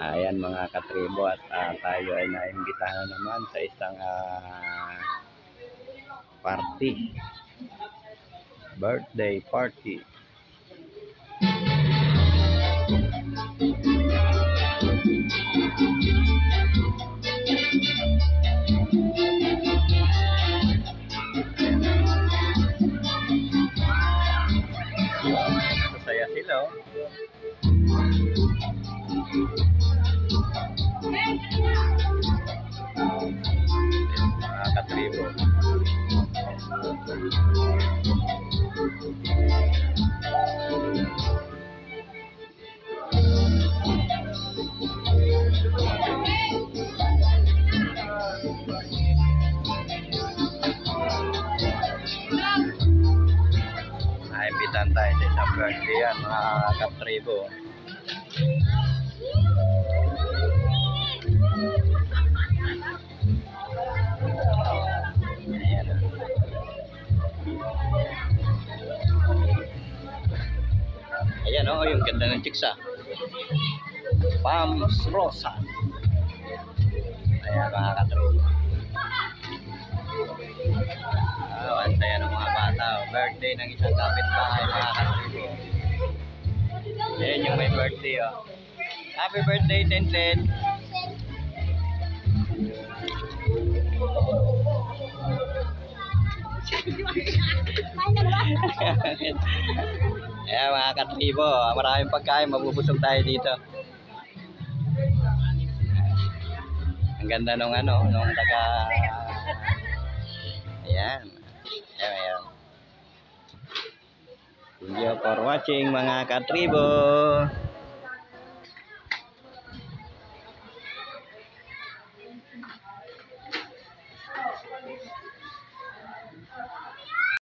Ayan mga katribo at tayo ay naimbitahan naman sa isang party. Birthday party. Masaya sila oh. Mga katribo. Naimbitahan tayo sa isang birthday yan mga katribo. Ayan o, yung ganda ng chicks ah. Palms Rosa. Ayan mga katribo. Ang saya ng mga bata. Birthday ng isang kapitbahay mga katribo. Ayan yung may birthday oh. Happy birthday Tenten. Ayan mga katribo, maraming pagkain, mabubusog tayo dito. Ang ganda nung nung taga. Ayan. Ayan. Thank you for watching mga katribo.